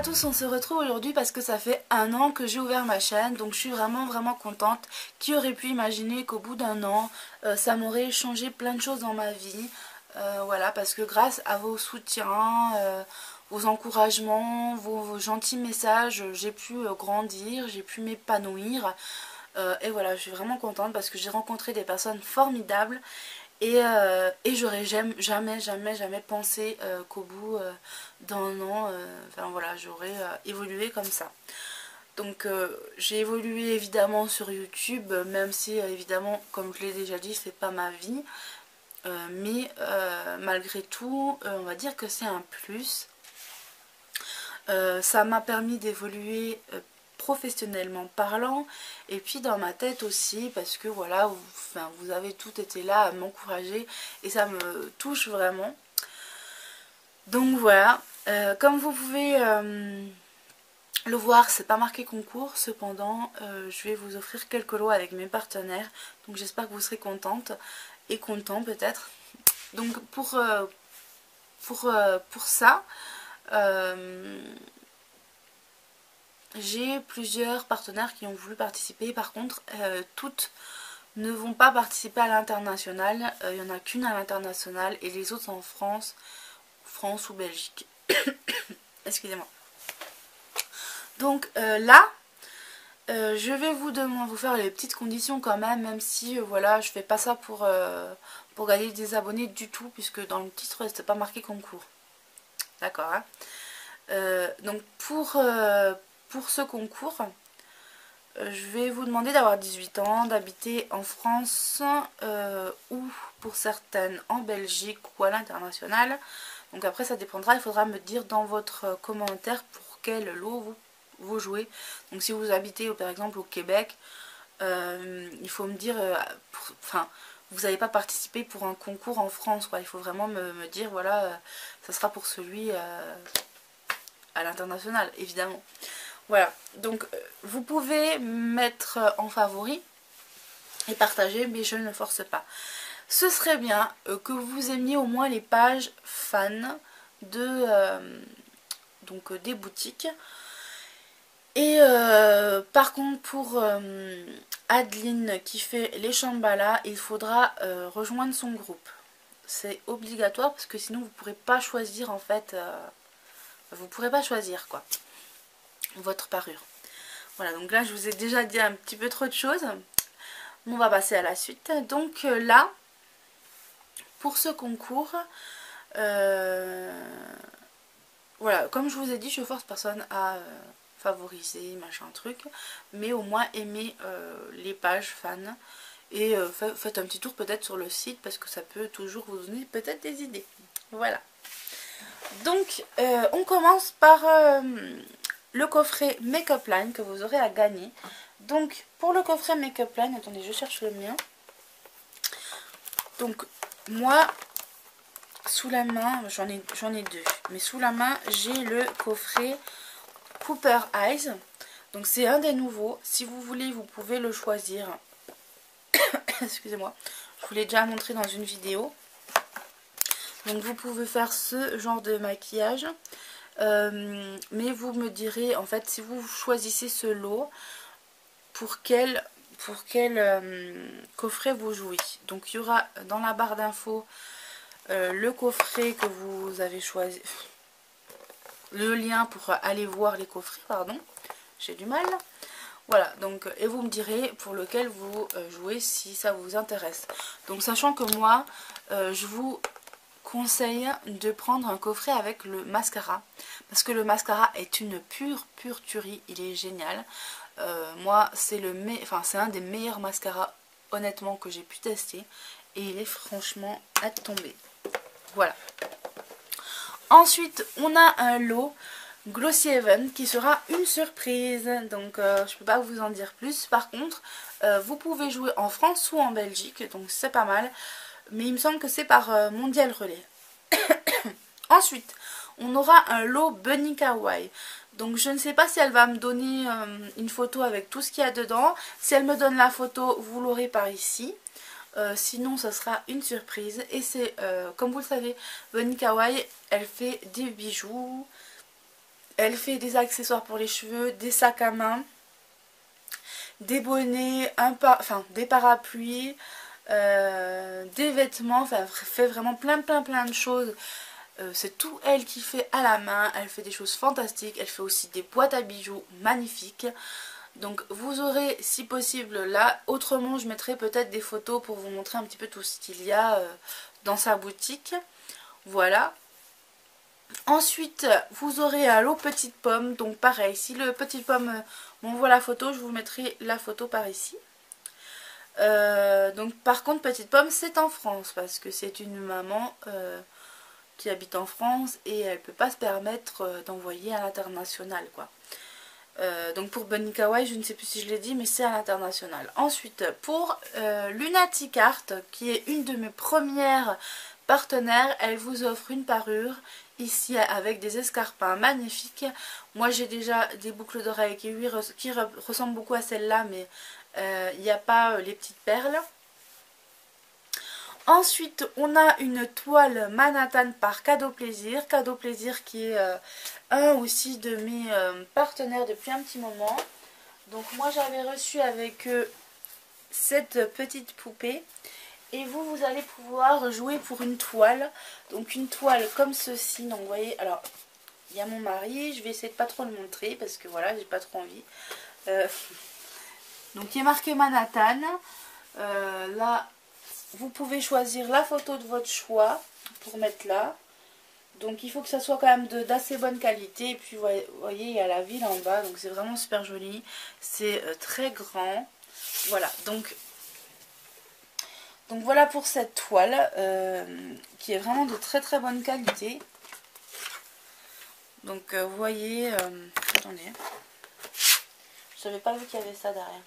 tous, on se retrouve aujourd'hui parce que ça fait 1 an que j'ai ouvert ma chaîne, donc je suis vraiment contente. Qui aurait pu imaginer qu'au bout d'1 an, ça m'aurait changé plein de choses dans ma vie. Voilà, parce que grâce à vos soutiens, vos encouragements, vos gentils messages, j'ai pu grandir, j'ai pu m'épanouir. Et voilà, je suis vraiment contente parce que j'ai rencontré des personnes formidables. Et j'aurais jamais pensé qu'au bout d'1 an, enfin voilà, j'aurais évolué comme ça. Donc j'ai évolué évidemment sur YouTube, même si évidemment, comme je l'ai déjà dit, c'est pas ma vie. Mais malgré tout, on va dire que c'est un plus. Ça m'a permis d'évoluer professionnellement parlant, et puis dans ma tête aussi, parce que voilà, vous avez toutes été là à m'encourager et ça me touche vraiment. Donc voilà, comme vous pouvez le voir, c'est pas marqué concours, cependant je vais vous offrir quelques lots avec mes partenaires, donc j'espère que vous serez contente et content peut-être. Donc pour ça, j'ai plusieurs partenaires qui ont voulu participer. Par contre, toutes ne vont pas participer à l'international. Il n'y en a qu'une à l'international et les autres sont en France ou Belgique. Excusez-moi. Donc là, je vais vous faire les petites conditions quand même si voilà, je fais pas ça pour gagner des abonnés du tout, puisque dans le titre c'était pas marqué concours. D'accord, hein. Donc pour ce concours, je vais vous demander d'avoir 18 ans, d'habiter en France ou pour certaines en Belgique ou à l'international. Donc après ça dépendra, il faudra me dire dans votre commentaire pour quel lot vous jouez. Donc si vous habitez par exemple au Québec, il faut me dire, vous n'avez pas participé pour un concours en France, quoi. Il faut vraiment me dire, voilà, ça sera pour celui à l'international, évidemment. Voilà, donc vous pouvez mettre en favori et partager, mais je ne le force pas. Ce serait bien que vous aimiez au moins les pages fans des boutiques. Et par contre pour Adeline qui fait les Shambhala, il faudra rejoindre son groupe. C'est obligatoire parce que sinon vous ne pourrez pas choisir en fait, vous pourrez pas choisir quoi, votre parure. Voilà, donc là je vous ai déjà dit un petit peu trop de choses. On va passer à la suite. Donc là, pour ce concours, voilà, comme je vous ai dit, je force personne à favoriser, machin truc, mais au moins aimer les pages fans. Et faites un petit tour peut-être sur le site, parce que ça peut toujours vous donner peut-être des idées. Voilà. Donc, on commence par le coffret Make-up Line que vous aurez à gagner. Donc pour le coffret Make-up Line, attendez, je cherche le mien. Donc moi, sous la main, j'en ai deux, mais sous la main j'ai le coffret Cooper Eyes. Donc c'est un des nouveaux. Si vous voulez, vous pouvez le choisir. Excusez-moi, je vous l'ai déjà montré dans une vidéo. Donc vous pouvez faire ce genre de maquillage. Mais vous me direz, en fait, si vous choisissez ce lot, pour quel coffret vous jouez. Donc il y aura dans la barre d'infos le coffret que vous avez choisi, le lien pour aller voir les coffrets, pardon, j'ai du mal. Voilà, donc et vous me direz pour lequel vous jouez si ça vous intéresse. Donc sachant que moi, je vous conseille de prendre un coffret avec le mascara, parce que le mascara est une pure tuerie, il est génial. Moi c'est un des meilleurs mascaras honnêtement que j'ai pu tester, et il est franchement à tomber. Voilà. Ensuite on a un lot Glossy Heaven qui sera une surprise, donc je peux pas vous en dire plus. Par contre vous pouvez jouer en France ou en Belgique, donc c'est pas mal, mais il me semble que c'est par Mondial Relais. Ensuite on aura un lot Bunny Kawaii. Donc je ne sais pas si elle va me donner une photo avec tout ce qu'il y a dedans. Si elle me donne la photo, vous l'aurez par ici. Sinon ça sera une surprise. Et c'est comme vous le savez, Bunny Kawaii, elle fait des bijoux Elle fait des accessoires pour les cheveux, des sacs à main, des bonnets, des parapluies, des vêtements, enfin elle fait vraiment plein de choses. C'est tout elle qui fait à la main, elle fait des choses fantastiques, elle fait aussi des boîtes à bijoux magnifiques. Donc vous aurez si possible là, autrement je mettrai peut-être des photos pour vous montrer un petit peu tout ce qu'il y a dans sa boutique. Voilà. Ensuite vous aurez à l'eau Petite Pomme, donc pareil, si le Petite Pomme m'envoie la photo, je vous mettrai la photo par ici. Donc par contre Petite Pomme c'est en France parce que c'est une maman qui habite en France et elle peut pas se permettre d'envoyer à l'international quoi. Donc pour Bunny Kawaii, je ne sais plus si je l'ai dit, mais c'est à l'international. Ensuite, pour Lunatic Art, qui est une de mes premières partenaires, elle vous offre une parure ici avec des escarpins magnifiques. Moi j'ai déjà des boucles d'oreilles qui ressemblent beaucoup à celle-là, mais il n'y a pas les petites perles. Ensuite, on a une toile Manhattan par Cadeau Plaisir. Cadeau Plaisir qui est un aussi de mes partenaires depuis un petit moment. Donc moi j'avais reçu avec eux cette petite poupée. Et vous allez pouvoir jouer pour une toile. Donc une toile comme ceci. Donc vous voyez, alors il y a mon mari. Je vais essayer de pas trop le montrer parce que voilà, j'ai pas trop envie. Donc il est marqué Manhattan. Là... Vous pouvez choisir la photo de votre choix pour mettre là. Donc il faut que ça soit quand même d'assez bonne qualité. Et puis vous voyez, il y a la ville en bas. Donc c'est vraiment super joli. C'est très grand. Voilà. Donc voilà pour cette toile. Qui est vraiment de très bonne qualité. Donc vous voyez... attendez. Je n'avais pas vu qu'il y avait ça derrière.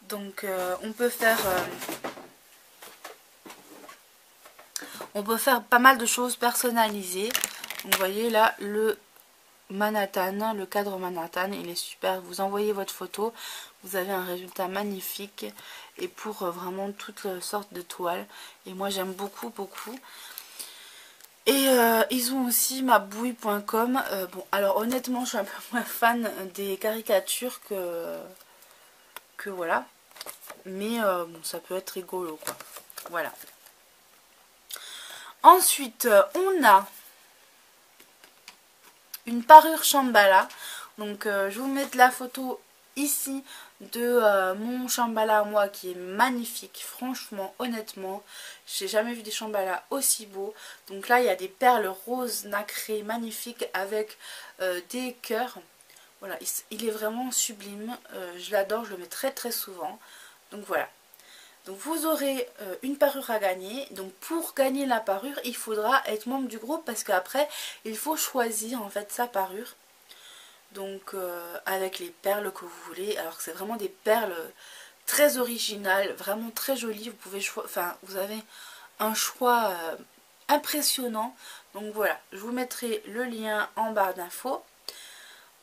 Donc on peut faire pas mal de choses personnalisées. Donc, vous voyez là le Manhattan, le cadre Manhattan, il est super. Vous envoyez votre photo, vous avez un résultat magnifique et pour vraiment toutes sortes de toiles. Et moi j'aime beaucoup. Et ils ont aussi mabouille.com. Bon, alors honnêtement je suis un peu moins fan des caricatures que voilà. Mais bon, ça peut être rigolo quoi. Voilà. Ensuite, on a une parure Shambhala. Donc je vous mets la photo ici de mon Shambhala à moi qui est magnifique. Franchement, honnêtement, j'ai jamais vu des Shambhala aussi beaux. Donc là, il y a des perles roses nacrées magnifiques avec des cœurs. Voilà, il est vraiment sublime. Je l'adore, je le mets très souvent. Donc voilà. Donc vous aurez une parure à gagner. Donc pour gagner la parure, il faudra être membre du groupe parce qu'après, il faut choisir en fait sa parure. Donc avec les perles que vous voulez. Alors que c'est vraiment des perles très originales, vraiment très jolies. Vous pouvez vous avez un choix impressionnant. Donc voilà, je vous mettrai le lien en barre d'infos.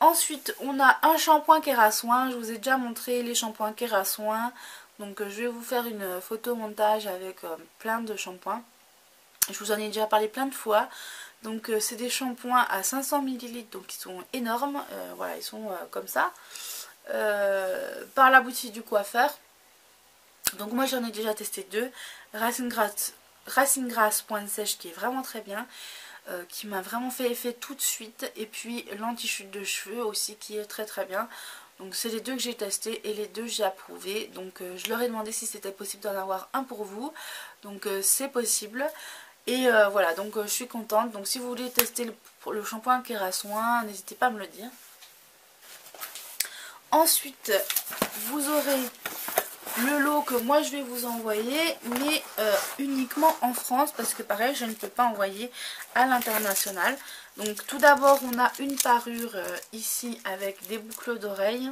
Ensuite, on a un shampoing Kerasoin. Je vous ai déjà montré les shampoings Kerasoin. Donc je vais vous faire une photo montage avec plein de shampoings. Je vous en ai déjà parlé plein de fois. Donc c'est des shampoings à 500 ml, donc ils sont énormes. Voilà, ils sont comme ça. Par la boutique du coiffeur. Donc moi j'en ai déjà testé deux. Racing Grass Point Sèche qui est vraiment très bien. Qui m'a vraiment fait effet tout de suite. Et puis l'anti-chute de cheveux aussi qui est très bien. Donc c'est les deux que j'ai testés et les deux j'ai approuvé. Donc je leur ai demandé si c'était possible d'en avoir un pour vous. Donc c'est possible. Et voilà, donc je suis contente. Donc si vous voulez tester le shampoing Kerasoin, n'hésitez pas à me le dire. Ensuite, vous aurez le lot que moi je vais vous envoyer, mais uniquement en France, parce que pareil, je ne peux pas envoyer à l'international. Donc tout d'abord, on a une parure ici avec des boucles d'oreilles.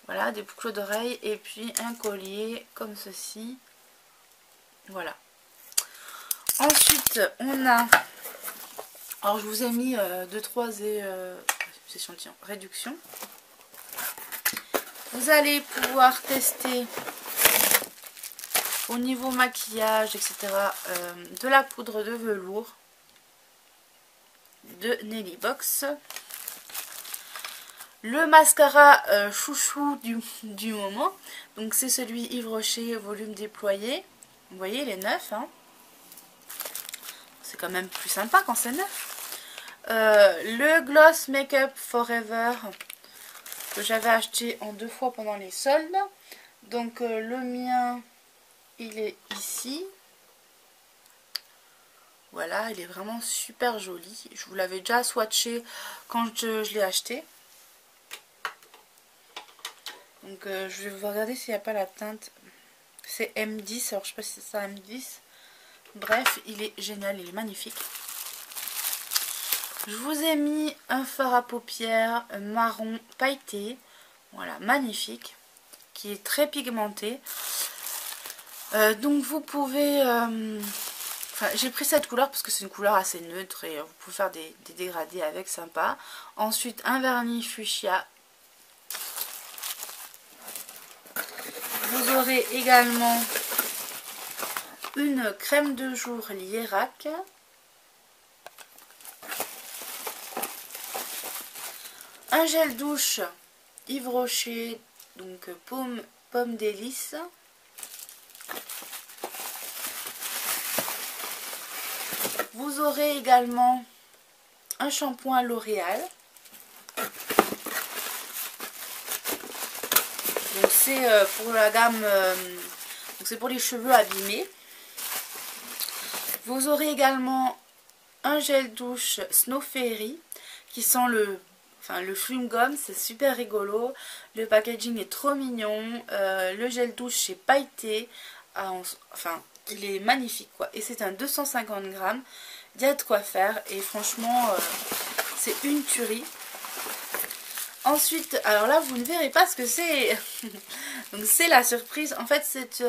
Voilà, des boucles d'oreilles et puis un collier comme ceci. Voilà. Ensuite, on a... Alors, je vous ai mis 2-3 échantillons. Réduction. Vous allez pouvoir tester au niveau maquillage, etc. De la poudre de velours. de Nelly Box. Le mascara chouchou du moment. Donc c'est celui Yves Rocher volume déployé. Vous voyez, il est neuf. Hein. C'est quand même plus sympa quand c'est neuf. Le Gloss Makeup Forever que j'avais acheté en 2 fois pendant les soldes. Donc le mien, il est ici. Voilà, il est vraiment super joli. Je vous l'avais déjà swatché quand je l'ai acheté. Donc je vais vous regarder s'il n'y a pas la teinte. C'est M10, alors je sais pas si c'est ça M10. Bref, il est génial, il est magnifique. Je vous ai mis un fard à paupières marron pailleté. Voilà, magnifique. Qui est très pigmenté. Donc vous pouvez... Enfin, j'ai pris cette couleur parce que c'est une couleur assez neutre et vous pouvez faire des dégradés avec, sympa. Ensuite, un vernis fuchsia. Vous aurez également une crème de jour Lierac. Un gel douche Yves Rocher, donc pomme délice. Vous aurez également un shampoing L'Oréal. Donc c'est pour la gamme, c'est pour les cheveux abîmés. Vous aurez également un gel douche Snow Fairy qui sent le chewing gum, c'est super rigolo. Le packaging est trop mignon. Le gel douche est pailleté. Enfin, il est magnifique quoi. Et c'est un 250 grammes. Il y a de quoi faire et franchement, c'est une tuerie. Ensuite, alors là, vous ne verrez pas ce que c'est. Donc c'est la surprise. En fait, c'est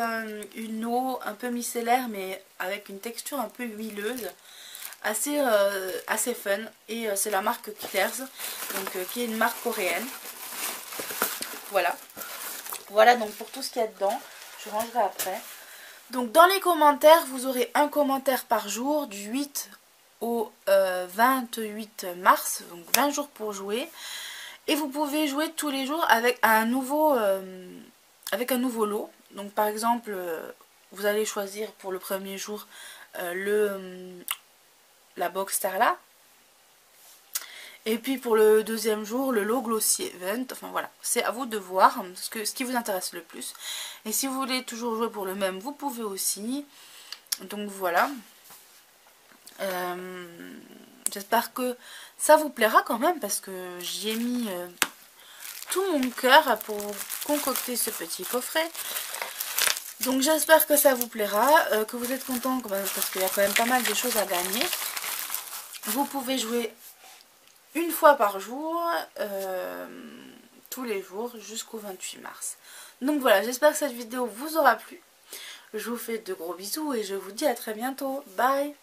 une eau un peu micellaire, mais avec une texture un peu huileuse. Assez fun. Et c'est la marque Claire's, donc qui est une marque coréenne. Voilà. Voilà donc pour tout ce qu'il y a dedans. Je rangerai après. Donc dans les commentaires, vous aurez un commentaire par jour du 8 au 28 mars. Donc 20 jours pour jouer. Et vous pouvez jouer tous les jours avec un nouveau lot. Donc par exemple, vous allez choisir pour le premier jour la box Starla. Et puis pour le deuxième jour, le lot Glossy Event. Enfin voilà, c'est à vous de voir ce qui vous intéresse le plus. Et si vous voulez toujours jouer pour le même, vous pouvez aussi. Donc voilà. J'espère que ça vous plaira quand même parce que j'y ai mis tout mon cœur pour concocter ce petit coffret. Donc j'espère que ça vous plaira, que vous êtes contents parce qu'il y a quand même pas mal de choses à gagner. Vous pouvez jouer une fois par jour, tous les jours jusqu'au 28 mars. Donc voilà, j'espère que cette vidéo vous aura plu. Je vous fais de gros bisous et je vous dis à très bientôt. Bye!